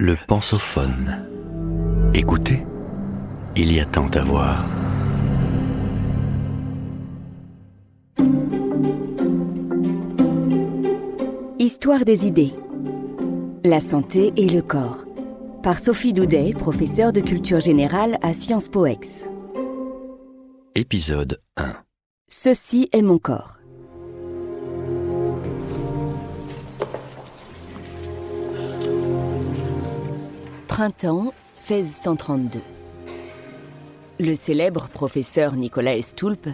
Le pensophone. Écoutez, il y a tant à voir. Histoire des idées. La santé et le corps. Par Sophie Doudet, professeure de culture générale à Sciences Po Ex. Épisode 1. Ceci est mon corps. Printemps 1632. Le célèbre professeur Nicolaes Stulp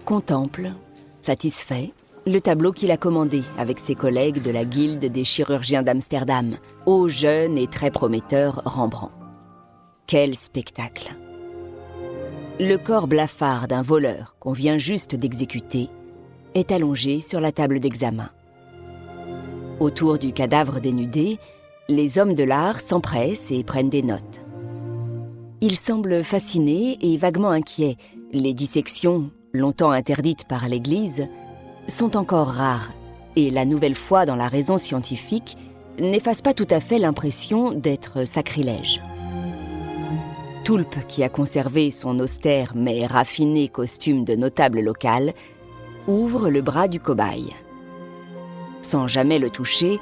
contemple, satisfait, le tableau qu'il a commandé avec ses collègues de la Guilde des chirurgiens d'Amsterdam, au jeune et très prometteur Rembrandt. Quel spectacle! Le corps blafard d'un voleur qu'on vient juste d'exécuter est allongé sur la table d'examen. Autour du cadavre dénudé, les hommes de l'art s'empressent et prennent des notes. Ils semblent fascinés et vaguement inquiets. Les dissections, longtemps interdites par l'Église, sont encore rares, et la nouvelle foi dans la raison scientifique n'efface pas tout à fait l'impression d'être sacrilège. Toulpe, qui a conservé son austère mais raffiné costume de notable local, ouvre le bras du cobaye. Sans jamais le toucher,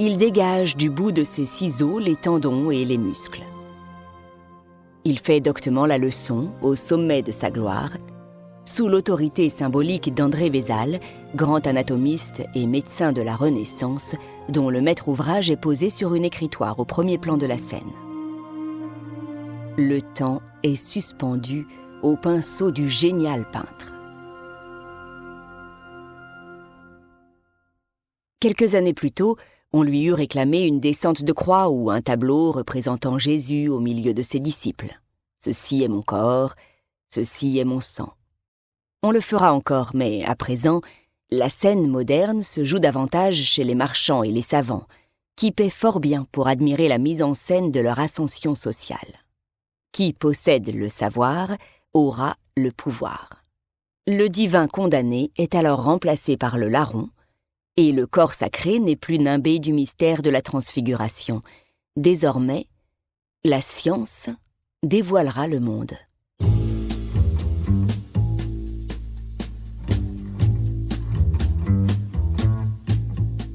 il dégage du bout de ses ciseaux les tendons et les muscles. Il fait doctement la leçon au sommet de sa gloire, sous l'autorité symbolique d'André Vézal, grand anatomiste et médecin de la Renaissance, dont le maître ouvrage est posé sur une écritoire au premier plan de la scène. Le temps est suspendu au pinceau du génial peintre. Quelques années plus tôt, on lui eût réclamé une descente de croix ou un tableau représentant Jésus au milieu de ses disciples. Ceci est mon corps, ceci est mon sang. On le fera encore, mais à présent, la scène moderne se joue davantage chez les marchands et les savants, qui paient fort bien pour admirer la mise en scène de leur ascension sociale. Qui possède le savoir aura le pouvoir. Le divin condamné est alors remplacé par le larron, et le corps sacré n'est plus nimbé du mystère de la transfiguration. Désormais, la science dévoilera le monde.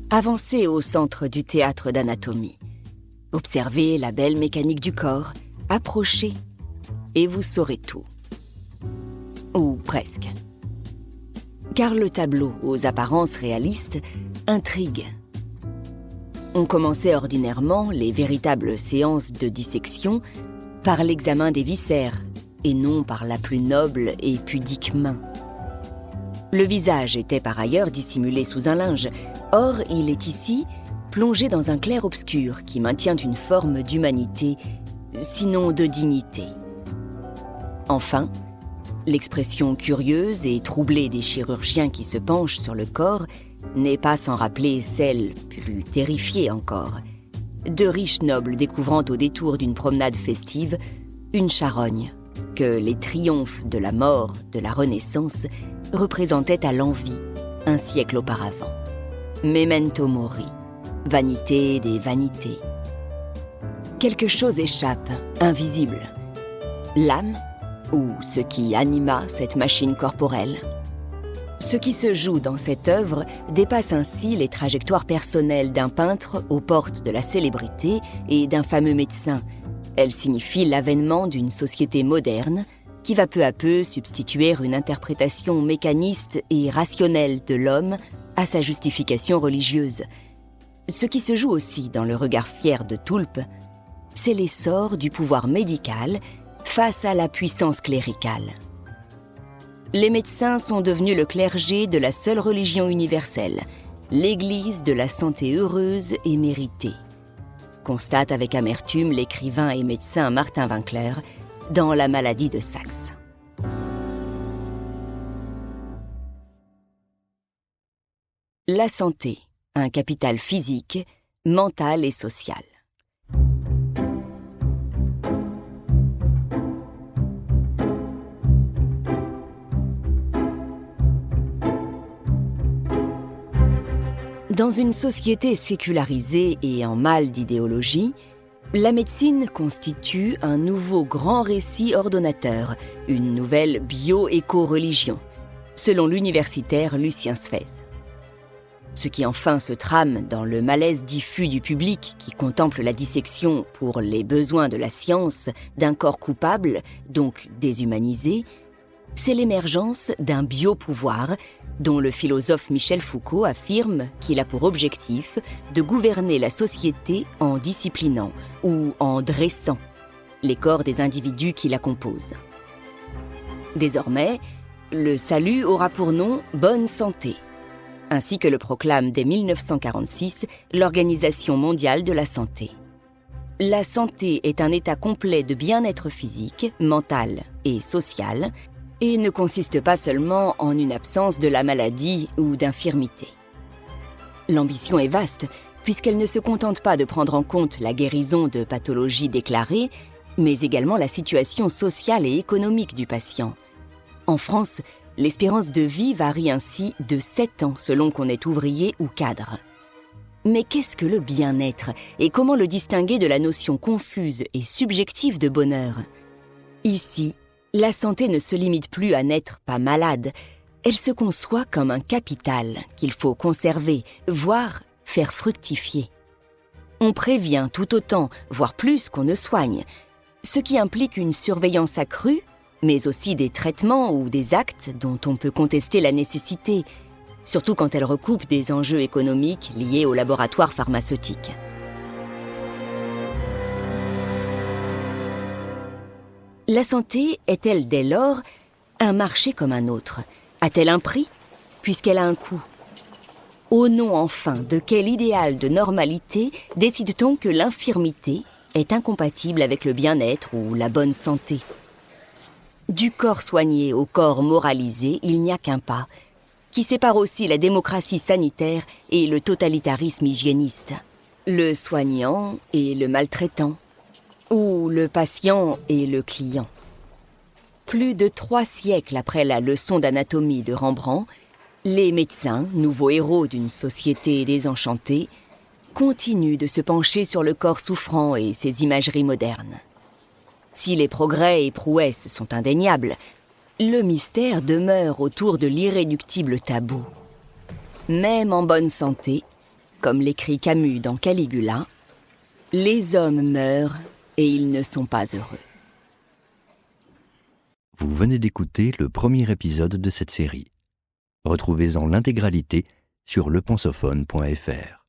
Avancez au centre du théâtre d'anatomie. Observez la belle mécanique du corps, approchez, et vous saurez tout. Ou presque. Car le tableau aux apparences réalistes intrigue. On commençait ordinairement les véritables séances de dissection par l'examen des viscères, et non par la plus noble et pudique main. Le visage était par ailleurs dissimulé sous un linge, or il est ici plongé dans un clair-obscur qui maintient une forme d'humanité, sinon de dignité. Enfin, l'expression curieuse et troublée des chirurgiens qui se penchent sur le corps n'est pas sans rappeler celle, plus terrifiée encore, de riches nobles découvrant au détour d'une promenade festive une charogne que les triomphes de la mort de la Renaissance représentaient à l'envi un siècle auparavant. Memento mori, vanité des vanités. Quelque chose échappe, invisible. L'âme, ou ce qui anima cette machine corporelle. Ce qui se joue dans cette œuvre dépasse ainsi les trajectoires personnelles d'un peintre aux portes de la célébrité et d'un fameux médecin. Elle signifie l'avènement d'une société moderne qui va peu à peu substituer une interprétation mécaniste et rationnelle de l'homme à sa justification religieuse. Ce qui se joue aussi dans le regard fier de Toulpe, c'est l'essor du pouvoir médical face à la puissance cléricale. Les médecins sont devenus le clergé de la seule religion universelle, l'Église de la santé heureuse et méritée, constate avec amertume l'écrivain et médecin Martin Winkler dans La maladie de Saxe. La santé, un capital physique, mental et social. Dans une société sécularisée et en mal d'idéologie, La médecine constitue un nouveau grand récit ordonnateur, une nouvelle bio-éco-religion, selon l'universitaire Lucien Sfez. Ce qui enfin se trame dans le malaise diffus du public qui contemple la dissection pour les besoins de la science d'un corps coupable, donc déshumanisé, c'est l'émergence d'un biopouvoir dont le philosophe Michel Foucault affirme qu'il a pour objectif de gouverner la société en disciplinant ou en dressant les corps des individus qui la composent. Désormais, le salut aura pour nom « bonne santé », ainsi que le proclame dès 1946 l'Organisation mondiale de la santé. La santé est un état complet de bien-être physique, mental et social, et ne consiste pas seulement en une absence de la maladie ou d'infirmité. L'ambition est vaste, puisqu'elle ne se contente pas de prendre en compte la guérison de pathologies déclarées, mais également la situation sociale et économique du patient. En France, l'espérance de vie varie ainsi de 7 ans selon qu'on est ouvrier ou cadre. Mais qu'est-ce que le bien-être et comment le distinguer de la notion confuse et subjective de bonheur ? Ici, la santé ne se limite plus à n'être pas malade, elle se conçoit comme un capital qu'il faut conserver, voire faire fructifier. On prévient tout autant, voire plus qu'on ne soigne, ce qui implique une surveillance accrue, mais aussi des traitements ou des actes dont on peut contester la nécessité, surtout quand elles recoupent des enjeux économiques liés aux laboratoires pharmaceutiques. La santé est-elle dès lors un marché comme un autre ? A-t-elle un prix, puisqu'elle a un coût ? Au nom enfin de quel idéal de normalité décide-t-on que l'infirmité est incompatible avec le bien-être ou la bonne santé ? Du corps soigné au corps moralisé, il n'y a qu'un pas, qui sépare aussi la démocratie sanitaire et le totalitarisme hygiéniste, le soignant et le maltraitant, ou le patient et le client. Plus de 3 siècles après la leçon d'anatomie de Rembrandt, les médecins, nouveaux héros d'une société désenchantée, continuent de se pencher sur le corps souffrant et ses imageries modernes. Si les progrès et prouesses sont indéniables, le mystère demeure autour de l'irréductible tabou. Même en bonne santé, comme l'écrit Camus dans Caligula, les hommes meurent et ils ne sont pas heureux. Vous venez d'écouter le premier épisode de cette série. Retrouvez-en l'intégralité sur lepensophone.fr.